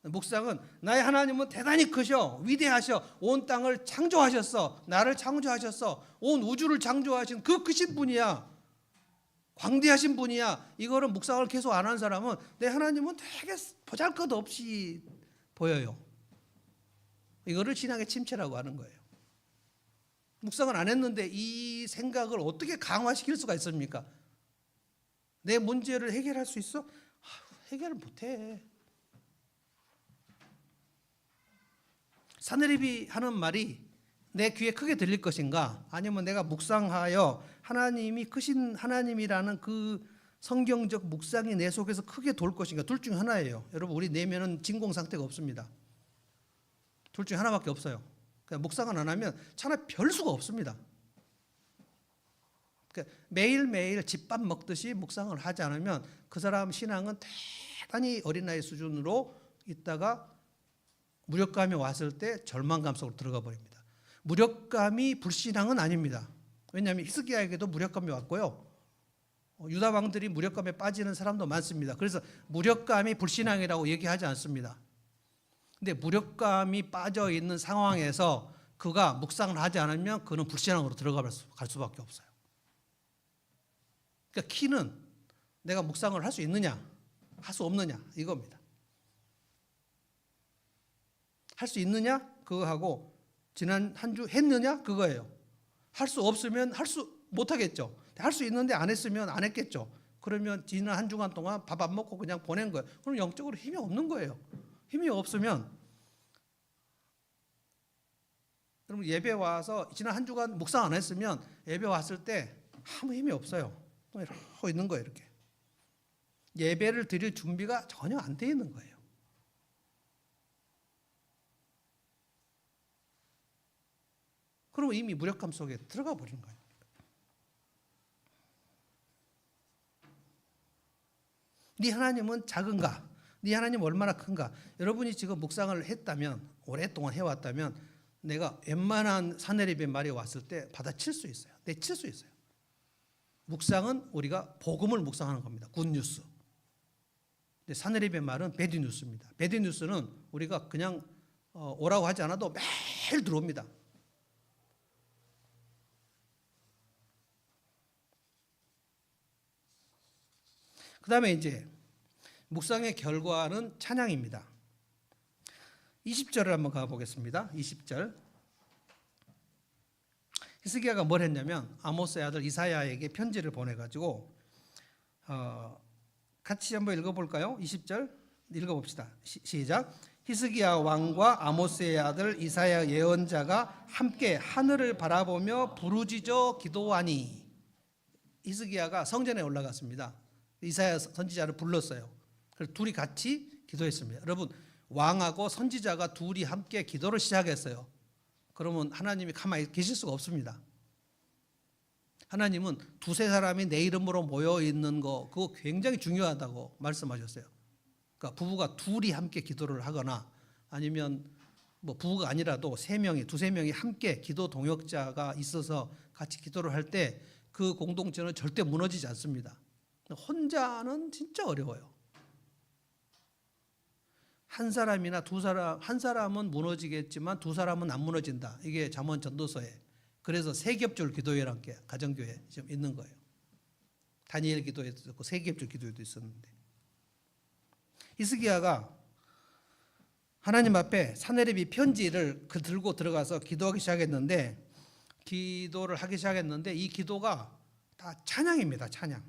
묵상은 나의 하나님은 대단히 크셔, 위대하셔, 온 땅을 창조하셨어, 나를 창조하셨어, 온 우주를 창조하신 그 크신 분이야, 광대하신 분이야. 이거를 묵상을 계속 안 한 사람은 내 하나님은 되게 보잘것없이 보여요. 이거를 신앙의 침체라고 하는 거예요. 묵상을 안 했는데 이 생각을 어떻게 강화시킬 수가 있습니까? 내 문제를 해결할 수 있어? 해결을 못해. 사내립이 하는 말이 내 귀에 크게 들릴 것인가? 아니면 내가 묵상하여 하나님이 크신 하나님이라는 그 성경적 묵상이 내 속에서 크게 돌 것인가? 둘 중 하나예요. 여러분, 우리 내면은 진공 상태가 없습니다. 둘 중 하나밖에 없어요. 그냥 묵상을 안 하면 차라리 별 수가 없습니다. 그러니까 매일매일 집밥 먹듯이 묵상을 하지 않으면 그 사람 신앙은 대단히 어린아이 수준으로 있다가 무력감이 왔을 때 절망감 속으로 들어가 버립니다. 무력감이 불신앙은 아닙니다. 왜냐하면 히스기야에게도 무력감이 왔고요. 유다 왕들이 무력감에 빠지는 사람도 많습니다. 그래서 무력감이 불신앙이라고 얘기하지 않습니다. 근데 무력감이 빠져 있는 상황에서 그가 묵상을 하지 않으면 그는 불신앙으로 갈 수밖에 없어요. 그러니까 키는 내가 묵상을 할 수 있느냐, 할 수 없느냐 이겁니다. 할 수 있느냐 그거하고 지난 한 주 했느냐 그거예요. 할 수 없으면 못하겠죠. 할 수 있는데 안 했으면 안 했겠죠. 그러면 지난 한 주간 동안 밥 안 먹고 그냥 보낸 거예요. 그럼 영적으로 힘이 없는 거예요. 힘이 없으면 여러분, 예배 와서 지난 한 주간 묵상 안 했으면 예배 왔을 때 아무 힘이 없어요. 이러고 있는 거예요. 이렇게 예배를 드릴 준비가 전혀 안 돼 있는 거예요. 그럼 이미 무력감 속에 들어가 버린 거예요. 네 하나님은 작은가? 네 하나님 얼마나 큰가? 여러분이 지금 묵상을 했다면, 오랫동안 해왔다면 내가 웬만한 사내립의 말이 왔을 때 받아칠 수 있어요. 내칠 수 있어요. 묵상은 우리가 복음을 묵상하는 겁니다. 굿뉴스. 근데 사내립의 말은 배드뉴스입니다. 배드뉴스는 우리가 그냥 오라고 하지 않아도 매일 들어옵니다. 그 다음에 이제 묵상의 결과는 찬양입니다. 20절을 한번 가보겠습니다. 20절. 히스기야가 뭘 했냐면 아모스의 아들 이사야에게 편지를 보내가지고 같이 한번 읽어볼까요? 20절 읽어봅시다. 시작. 히스기야 왕과 아모스의 아들 이사야 예언자가 함께 하늘을 바라보며 부르짖어 기도하니. 히스기야가 성전에 올라갔습니다. 이사야 선지자를 불렀어요. 그래서 둘이 같이 기도했습니다. 여러분, 왕하고 선지자가 둘이 함께 기도를 시작했어요. 그러면 하나님이 가만히 계실 수가 없습니다. 하나님은 두세 사람이 내 이름으로 모여 있는 거 그거 굉장히 중요하다고 말씀하셨어요. 그러니까 부부가 둘이 함께 기도를 하거나 아니면 뭐 부부가 아니라도 두세 명이 함께 기도 동역자가 있어서 같이 기도를 할 때 그 공동체는 절대 무너지지 않습니다. 혼자는 진짜 어려워요. 한 사람이나 두 사람, 한 사람은 무너지겠지만 두 사람은 안 무너진다. 이게 잠언 전도서에. 그래서 세겹줄 기도회라는 게 가정교회 지금 있는 거예요. 다니엘 기도회도 있었고 세겹줄 기도회도 있었는데, 히스기야가 하나님 앞에 사내립이 편지를 들고 들어가서 기도하기 시작했는데 기도를 하기 시작했는데 이 기도가 다 찬양입니다. 찬양.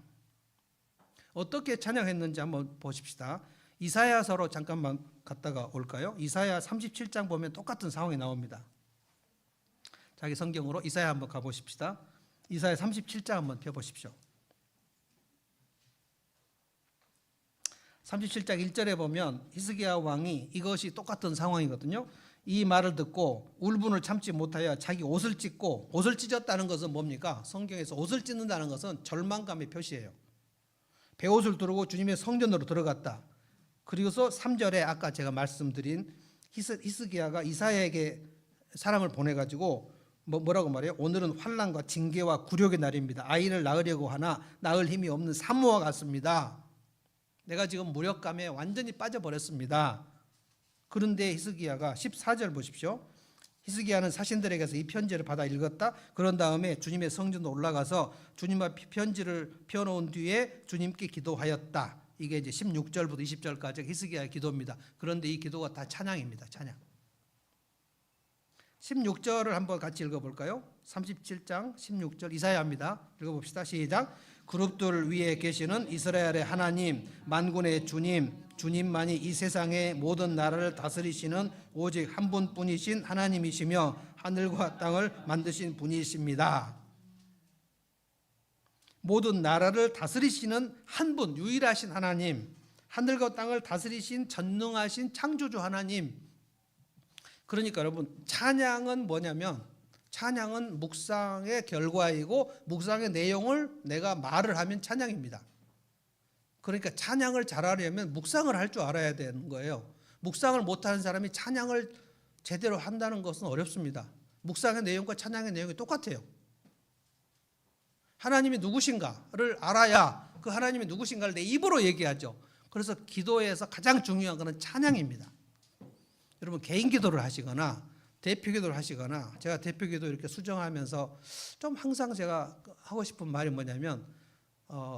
어떻게 찬양했는지 한번 보십시다. 이사야서로 잠깐만 갔다가 올까요? 이사야 37장 보면 똑같은 상황이 나옵니다. 자기 성경으로 이사야 한번 가보십시다. 이사야 37장 한번 펴보십시오. 37장 1절에 보면 히스기야 왕이 이것이 똑같은 상황이거든요. 이 말을 듣고 울분을 참지 못하여 자기 옷을 찢고, 옷을 찢었다는 것은 뭡니까? 성경에서 옷을 찢는다는 것은 절망감의 표시예요. 베옷을 두르고 주님의 성전으로 들어갔다. 그리고서 3절에 아까 제가 말씀드린 히스기야가 이사야에게 사람을 보내가지고 뭐라고 말해요? 오늘은 환난과 징계와 굴욕의 날입니다. 아이를 낳으려고 하나 낳을 힘이 없는 산모와 같습니다. 내가 지금 무력감에 완전히 빠져버렸습니다. 그런데 히스기야가 14절 보십시오. 히스기야는 사신들에게서 이 편지를 받아 읽었다. 그런 다음에 주님의 성전으로 올라가서 주님 앞에 편지를 펴놓은 뒤에 주님께 기도하였다. 이게 이제 16절부터 20절까지 히스기야의 기도입니다. 그런데 이 기도가 다 찬양입니다. 찬양. 16절을 한번 같이 읽어볼까요? 37장 16절 이사야입니다. 읽어봅시다. 시작. 그룹들 위에 계시는 이스라엘의 하나님, 만군의 주님, 주님만이 이 세상의 모든 나라를 다스리시는 오직 한 분뿐이신 하나님이시며 하늘과 땅을 만드신 분이십니다. 모든 나라를 다스리시는 한 분, 유일하신 하나님, 하늘과 땅을 다스리신 전능하신 창조주 하나님. 그러니까 여러분, 찬양은 뭐냐면, 찬양은 묵상의 결과이고 묵상의 내용을 내가 말을 하면 찬양입니다. 그러니까 찬양을 잘하려면 묵상을 할 줄 알아야 되는 거예요. 묵상을 못하는 사람이 찬양을 제대로 한다는 것은 어렵습니다. 묵상의 내용과 찬양의 내용이 똑같아요. 하나님이 누구신가를 알아야 그 하나님이 누구신가를 내 입으로 얘기하죠. 그래서 기도에서 가장 중요한 것은 찬양입니다. 여러분, 개인 기도를 하시거나 대표 기도를 하시거나, 제가 대표 기도 이렇게 수정하면서 좀 항상 제가 하고 싶은 말이 뭐냐면,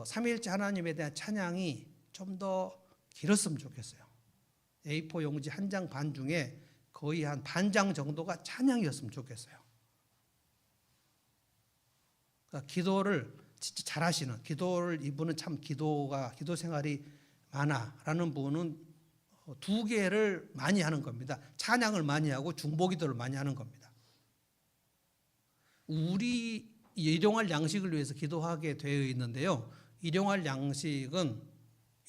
삼위일체 하나님에 대한 찬양이 좀 더 길었으면 좋겠어요. A4 용지 한 장 반 중에 거의 한 반 장 정도가 찬양이었으면 좋겠어요. 그러니까 기도를 진짜 잘하시는, 기도를 이분은 참 기도 생활이 많아라는 분은 두 개를 많이 하는 겁니다. 찬양을 많이 하고 중보기도를 많이 하는 겁니다. 우리 일용할 양식을 위해서 기도하게 되어 있는데요. 일용할 양식은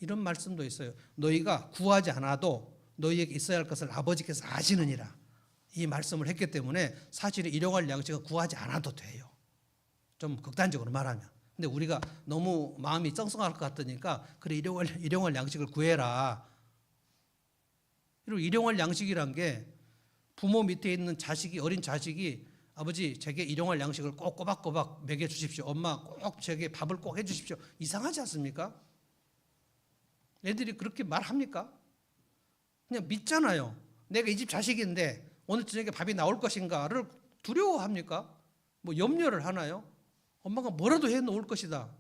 이런 말씀도 있어요. 너희가 구하지 않아도 너희에게 있어야 할 것을 아버지께서 아시느니라. 이 말씀을 했기 때문에 사실은 일용할 양식은 구하지 않아도 돼요. 좀 극단적으로 말하면. 근데 우리가 너무 마음이 썽썽할 것 같으니까 그래, 일용할 양식을 구해라. 일용할 양식이란 게 부모 밑에 있는 자식이, 어린 자식이 아버지 제게 일용할 양식을 꼭 꼬박꼬박 먹여주십시오. 엄마 꼭 제게 밥을 꼭 해주십시오. 이상하지 않습니까? 애들이 그렇게 말합니까? 그냥 믿잖아요. 내가 이 집 자식인데 오늘 저녁에 밥이 나올 것인가를 두려워합니까? 뭐 염려를 하나요? 엄마가 뭐라도 해놓을 것이다.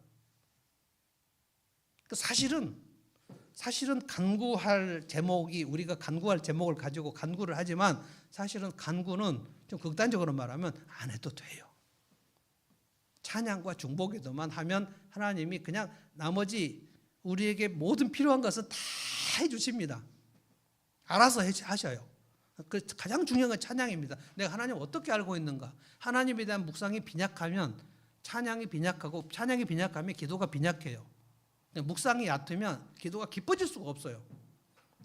사실은 간구할 제목이, 우리가 간구할 제목을 가지고 간구를 하지만 사실은 간구는 좀 극단적으로 말하면 안 해도 돼요. 찬양과 중보기도만 하면 하나님이 그냥 나머지 우리에게 모든 필요한 것은 다 해주십니다. 알아서 하셔요. 그 가장 중요한 건 찬양입니다. 내가 하나님을 어떻게 알고 있는가? 하나님에 대한 묵상이 빈약하면 찬양이 빈약하고, 찬양이 빈약하면 기도가 빈약해요. 묵상이 얕으면 기도가 깊어질 수가 없어요.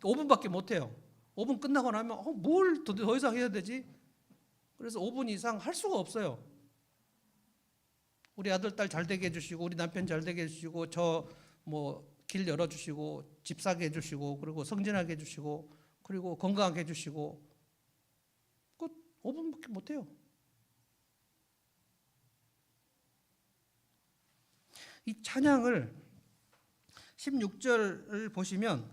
5분밖에 못해요. 5분 끝나고 나면 뭘 더 이상 해야 되지? 그래서 5분 이상 할 수가 없어요. 우리 아들, 딸 잘 되게 해주시고, 우리 남편 잘 되게 해주시고, 저 길 열어주시고, 집 사게 해주시고, 그리고 성진하게 해주시고, 그리고 건강하게 해주시고, 그 5분밖에 못해요. 이 찬양을 16절을 보시면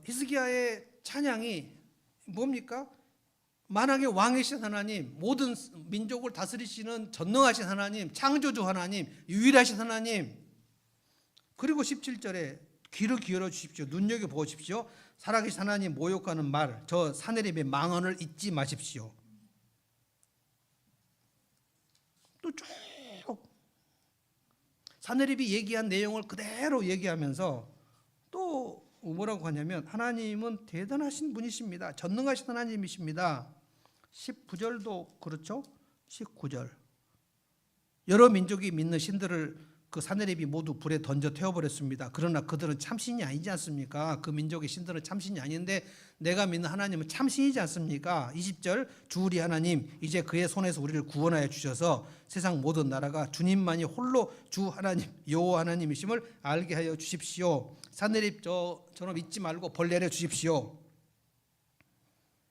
히스기야의 찬양이 뭡니까? 만왕의 왕이신 하나님, 모든 민족을 다스리시는 전능하신 하나님, 창조주 하나님, 유일하신 하나님. 그리고 17절에 귀를 기울여 주십시오. 눈여겨보십시오. 살아계신 하나님 모욕하는 말, 저 사내립의 망언을 잊지 마십시오. 그리고 쭉 사내립이 얘기한 내용을 그대로 얘기하면서 또 뭐라고 하냐면 하나님은 대단하신 분이십니다. 전능하신 하나님이십니다. 19절도 그렇죠? 19절 여러 민족이 믿는 신들을 그 사내립이 모두 불에 던져 태워버렸습니다. 그러나 그들은 참신이 아니지 않습니까? 그 민족의 신들은 참신이 아닌데 내가 믿는 하나님은 참신이지 않습니까? 20절 주 우리 하나님 이제 그의 손에서 우리를 구원하여 주셔서 세상 모든 나라가 주님만이 홀로 주 하나님 여호와 하나님이심을 알게 하여 주십시오. 사내립 저놈 잊지 말고 벌 내려 주십시오.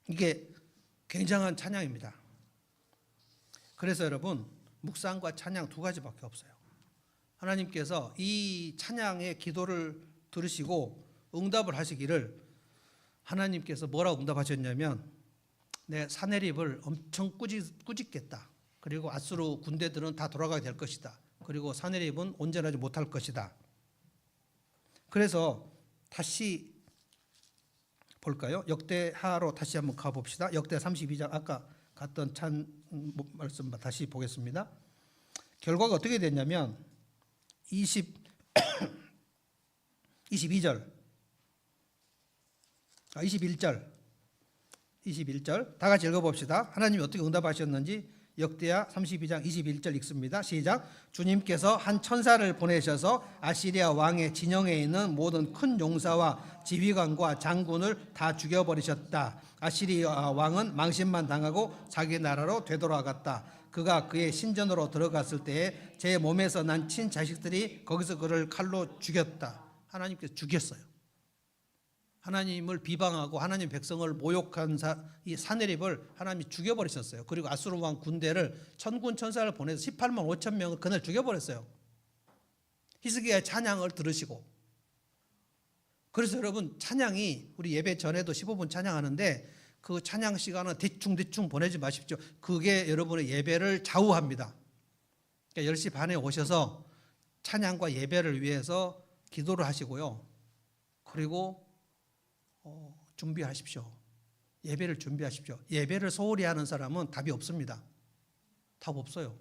이게 굉장한 찬양입니다. 그래서 여러분 묵상과 찬양 두 가지밖에 없어요. 하나님께서 이 찬양의 기도를 들으시고 응답을 하시기를 하나님께서 뭐라고 응답하셨냐면 내 사내립을 엄청 꾸짖겠다. 그리고 아수르 군대들은 다 돌아가게 될 것이다. 그리고 사내립은 온전하지 못할 것이다. 그래서 다시 볼까요? 역대하로 다시 한번 가봅시다. 역대 32장 아까 갔던 말씀 다시 보겠습니다. 결과가 어떻게 됐냐면 21절 다 같이 읽어봅시다. 하나님이 어떻게 응답하셨는지 역대하 32장 21절 읽습니다. 시작. 주님께서 한 천사를 보내셔서 아시리아 왕의 진영에 있는 모든 큰 용사와 지휘관과 장군을 다 죽여버리셨다. 아시리아 왕은 망신만 당하고 자기 나라로 되돌아갔다. 그가 그의 신전으로 들어갔을 때에 제 몸에서 난 친자식들이 거기서 그를 칼로 죽였다. 하나님께서 죽였어요. 하나님을 비방하고 하나님 백성을 모욕한 이 사내립을 하나님이 죽여버리셨어요. 그리고 아수르 왕 군대를 천군 천사를 보내서 18만 5천 명을 그날 죽여버렸어요. 히스기야의 찬양을 들으시고. 그래서 여러분 찬양이 우리 예배 전에도 15분 찬양하는데 그 찬양 시간은 대충 보내지 마십시오. 그게 여러분의 예배를 좌우합니다. 그러니까 10시 반에 오셔서 찬양과 예배를 위해서 기도를 하시고요. 그리고 준비하십시오. 예배를 준비하십시오. 예배를 소홀히 하는 사람은 답이 없습니다. 답 없어요.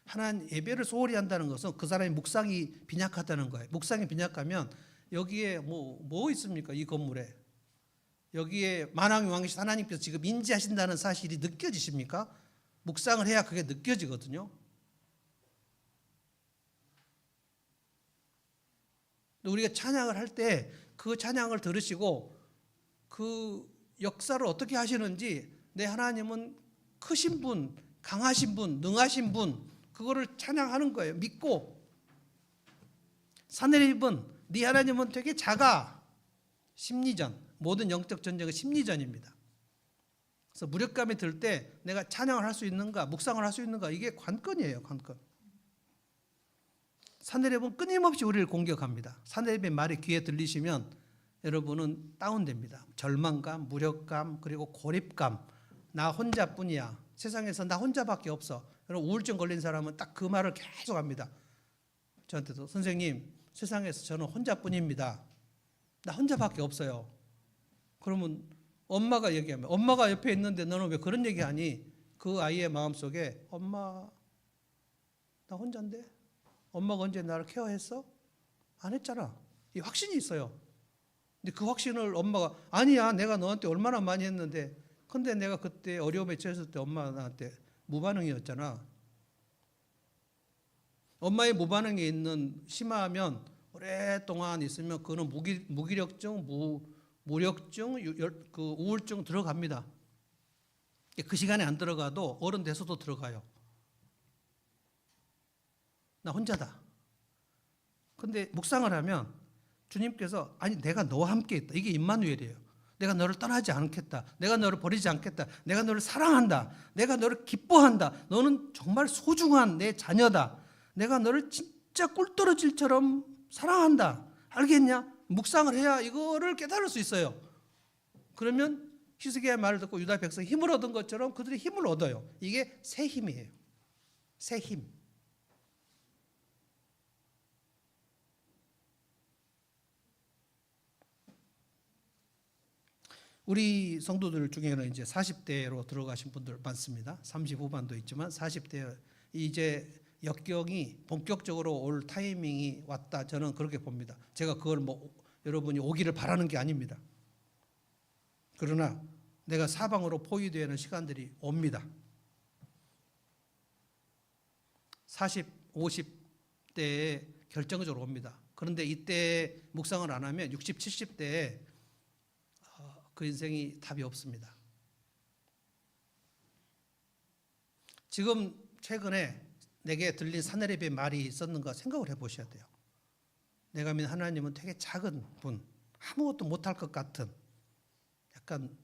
하나님 예배를 소홀히 한다는 것은 그 사람의 묵상이 빈약하다는 거예요. 묵상이 빈약하면 여기에 뭐 있습니까? 이 건물에 여기에 만왕의 왕이신 하나님께서 지금 인지하신다는 사실이 느껴지십니까? 묵상을 해야 그게 느껴지거든요. 우리가 찬양을 할 때 그 찬양을 들으시고 그 역사를 어떻게 하시는지 내 하나님은 크신 분, 강하신 분, 능하신 분 그거를 찬양하는 거예요. 믿고 사내립은 네 하나님은 되게 작아. 심리전. 모든 영적 전쟁은 심리전입니다. 그래서 무력감이 들 때 내가 찬양을 할 수 있는가, 묵상을 할 수 있는가 이게 관건이에요. 관건. 사내립은 끊임없이 우리를 공격합니다. 사내립의 말이 귀에 들리시면 여러분은 다운됩니다. 절망감, 무력감, 그리고 고립감. 나 혼자뿐이야. 세상에서 나 혼자밖에 없어. 여러분 우울증 걸린 사람은 딱 그 말을 계속 합니다. 저한테도 선생님 세상에서 저는 혼자뿐입니다. 나 혼자밖에 없어요. 그러면 엄마가 얘기하면 엄마가 옆에 있는데 너는 왜 그런 얘기하니? 그 아이의 마음속에 엄마 나 혼자인데? 엄마가 언제 나를 케어했어? 안 했잖아. 이 확신이 있어요. 근데 그 확신을 엄마가 아니야 내가 너한테 얼마나 많이 했는데 근데 내가 그때 어려움에 처했을 때 엄마가 나한테 무반응이었잖아. 엄마의 무반응이 있는 심하면 오랫동안 있으면 그거는 무기력증, 무력증, 그 우울증 들어갑니다. 그 시간에 안 들어가도 어른 돼서도 들어가요. 나 혼자다. 근데 묵상을 하면 주님께서 아니 내가 너와 함께 있다. 이게 임마누엘이에요. 내가 너를 떠나지 않겠다. 내가 너를 버리지 않겠다. 내가 너를 사랑한다. 내가 너를 기뻐한다. 너는 정말 소중한 내 자녀다. 내가 너를 진짜 꿀떨어질처럼 사랑한다. 알겠냐? 묵상을 해야 이거를 깨달을 수 있어요. 그러면 히스기야의 말을 듣고 유다 백성이 힘을 얻은 것처럼 그들이 힘을 얻어요. 이게 새 힘이에요. 새 힘. 우리 성도들 중에는 이제 40대로 들어가신 분들 많습니다. 30 후반도 있지만 40대 이제 역경이 본격적으로 올 타이밍이 왔다. 저는 그렇게 봅니다. 제가 그걸 뭐 여러분이 오기를 바라는 게 아닙니다. 그러나 내가 사방으로 포위되는 시간들이 옵니다. 40, 50대에 결정적으로 옵니다. 그런데 이때 묵상을 안 하면 60, 70대에 그 인생이 답이 없습니다. 지금 최근에 내게 들린 사내립의 말이 있었는가 생각을 해보셔야 돼요. 내가 믿는 하나님은 되게 작은 분, 아무것도 못할 것 같은 약간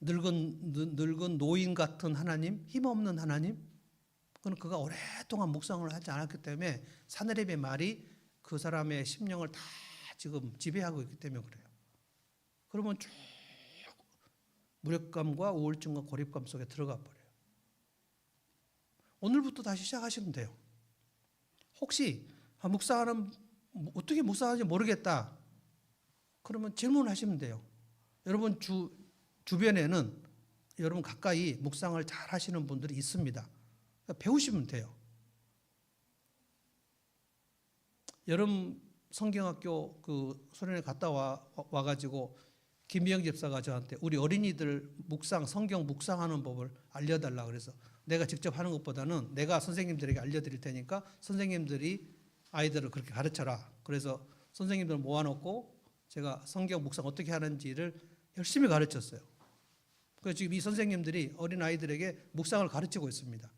늙은 노인 같은 하나님, 힘없는 하나님. 그가 오랫동안 묵상을 하지 않았기 때문에 사내립의 말이 그 사람의 심령을 다 지금 지배하고 있기 때문에 그래요. 그러면 쭉 무력감과 우울증과 고립감 속에 들어가 버려요. 오늘부터 다시 시작하시면 돼요. 혹시 묵상하는 어떻게 묵상하는지 모르겠다. 그러면 질문하시면 돼요. 여러분 주변에는 여러분 가까이 묵상을 잘 하시는 분들이 있습니다. 배우시면 돼요. 여름 성경학교 그 소련에 갔다 와가지고 김미영 집사가 저한테 우리 어린이들 성경 묵상하는 법을 알려달라 그래서 내가 직접 하는 것보다는 내가 선생님들에게 알려드릴 테니까 선생님들이 아이들을 그렇게 가르쳐라. 그래서 선생님들 모아놓고 제가 성경 묵상 어떻게 하는지를 열심히 가르쳤어요. 그래서 지금 이 선생님들이 어린 아이들에게 묵상을 가르치고 있습니다.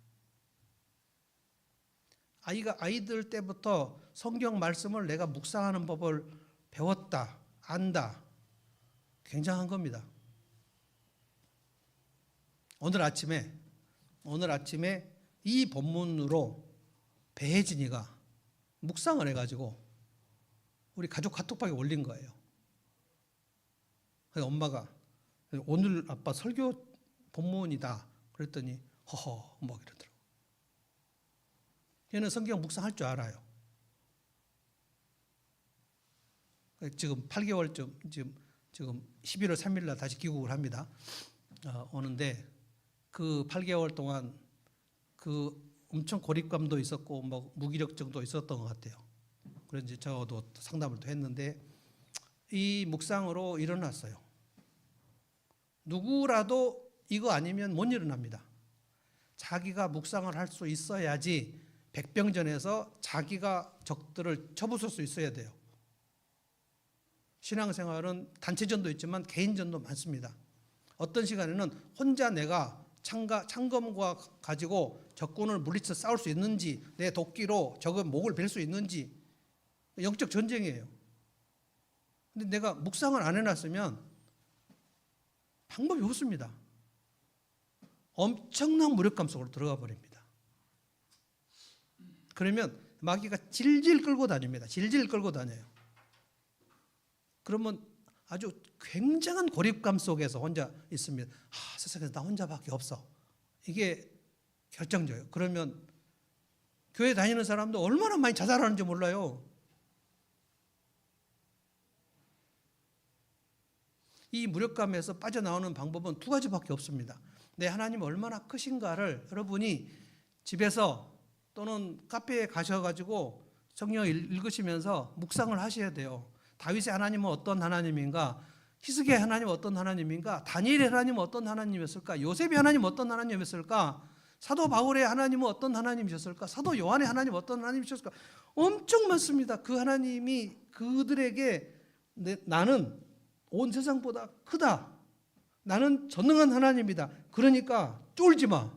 아이들 때부터 성경 말씀을 내가 묵상하는 법을 배웠다, 안다. 굉장한 겁니다. 오늘 아침에 이 본문으로 배혜진이가 묵상을 해가지고 우리 가족 카톡방에 올린 거예요. 엄마가 오늘 아빠 설교 본문이다 그랬더니 허허 뭐 이러더라고. 걔는 성경 묵상할 줄 알아요. 지금 8개월쯤 지금 11월 3일 날 다시 귀국을 합니다. 오는데 그 8개월 동안 그 엄청 고립감도 있었고 뭐 무기력증도 있었던 것 같아요. 그래서 이제 저도 상담을 또 했는데 이 묵상으로 일어났어요. 누구라도 이거 아니면 못 일어납니다. 자기가 묵상을 할 수 있어야지 백병전에서 자기가 적들을 쳐부술 수 있어야 돼요. 신앙생활은 단체전도 있지만 개인전도 많습니다. 어떤 시간에는 혼자 내가 창검과 가지고 적군을 물리쳐 싸울 수 있는지, 내 도끼로 적의 목을 벨 수 있는지, 영적 전쟁이에요. 근데 내가 묵상을 안 해놨으면 방법이 없습니다. 엄청난 무력감 속으로 들어가 버립니다. 그러면 마귀가 질질 끌고 다닙니다. 질질 끌고 다녀요. 그러면 아주 굉장한 고립감 속에서 혼자 있습니다. 세상에서 나 혼자밖에 없어. 이게 결정적이에요. 그러면 교회 다니는 사람도 얼마나 많이 자살하는지 몰라요. 이 무력감에서 빠져나오는 방법은 두 가지밖에 없습니다. 내 하나님 얼마나 크신가를 여러분이 집에서 또는 카페에 가셔가지고 성경 읽으시면서 묵상을 하셔야 돼요. 다윗의 하나님은 어떤 하나님인가? 히스기야의 하나님은 어떤 하나님인가? 다니엘의 하나님은 어떤 하나님이었을까? 요셉의 하나님은 어떤 하나님이었을까? 사도 바울의 하나님은 어떤 하나님이셨을까? 사도 요한의 하나님은 어떤 하나님이셨을까? 엄청 많습니다. 그 하나님이 그들에게 나는 온 세상보다 크다. 나는 전능한 하나님이다. 그러니까 쫄지 마.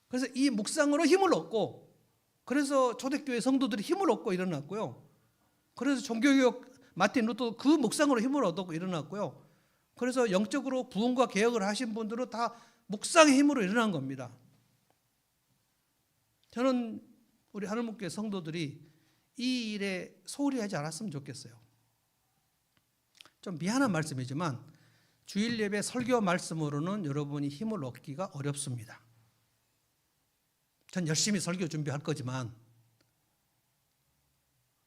그래서 이 묵상으로 힘을 얻고, 그래서 초대교회 성도들이 힘을 얻고 일어났고요. 그래서 종교개혁 마틴 루터도 그 묵상으로 힘을 얻고 일어났고요. 그래서 영적으로 부흥과 개혁을 하신 분들은 다 묵상의 힘으로 일어난 겁니다. 저는 우리 하늘목교회 성도들이 이 일에 소홀히 하지 않았으면 좋겠어요. 좀 미안한 말씀이지만 주일 예배 설교 말씀으로는 여러분이 힘을 얻기가 어렵습니다. 전 열심히 설교 준비할 거지만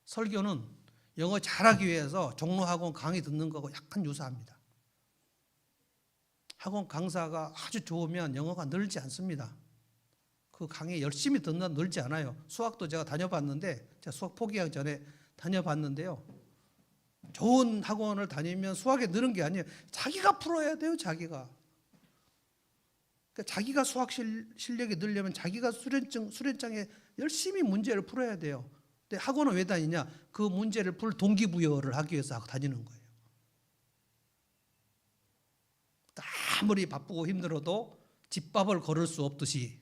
설교는 영어 잘하기 위해서 종로학원 강의 듣는 거하고 약간 유사합니다. 학원 강사가 아주 좋으면 영어가 늘지 않습니다. 그 강의 열심히 듣는 늘지 않아요. 수학도 제가 다녀봤는데, 제가 수학 포기하기 전에 다녀봤는데요. 좋은 학원을 다니면 수학에 느는 게 아니에요. 자기가 풀어야 돼요, 자기가. 그러니까 자기가 수학 실력이 늘려면 자기가 수련장에 열심히 문제를 풀어야 돼요. 근데 학원은 왜 다니냐? 그 문제를 풀 동기부여를 하기 위해서 다니는 거예요. 아무리 바쁘고 힘들어도 집밥을 걸을 수 없듯이.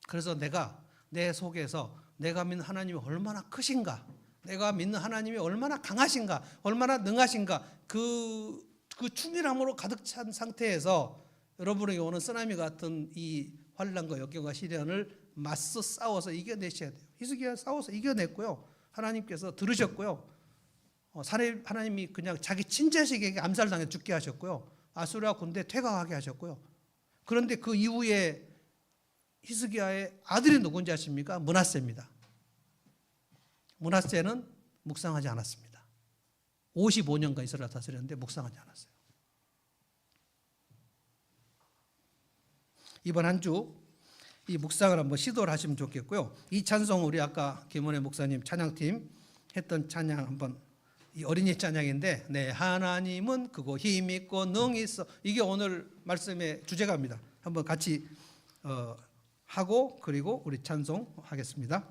그래서 내가 내 속에서 내가 믿는 하나님이 얼마나 크신가, 내가 믿는 하나님이 얼마나 강하신가, 얼마나 능하신가, 그 충실함으로 가득 찬 상태에서 여러분에게 오는 쓰나미 같은 이 환난과 역경과 시련을 맞서 싸워서 이겨내셔야 돼요. 히스기야 싸워서 이겨냈고요. 하나님께서 들으셨고요. 하나님이 그냥 자기 친자식에게 암살당해 죽게 하셨고요. 아수르 군대 퇴각하게 하셨고요. 그런데 그 이후에 히스기야의 아들이 누군지 아십니까? 므낫세입니다. 므낫세는 묵상하지 않았습니다. 55년간 이스라엘 다스렸는데 묵상하지 않았어요. 이번 한 주 이 묵상을 한번 시도를 하시면 좋겠고요. 이 찬송 우리 아까 김원혜 목사님 찬양팀 했던 찬양 한번, 이 어린이 찬양인데, 내 하나님은 크고 힘 있고 능이 있어, 이게 오늘 말씀의 주제가입니다. 한번 같이 하고 그리고 우리 찬송 하겠습니다.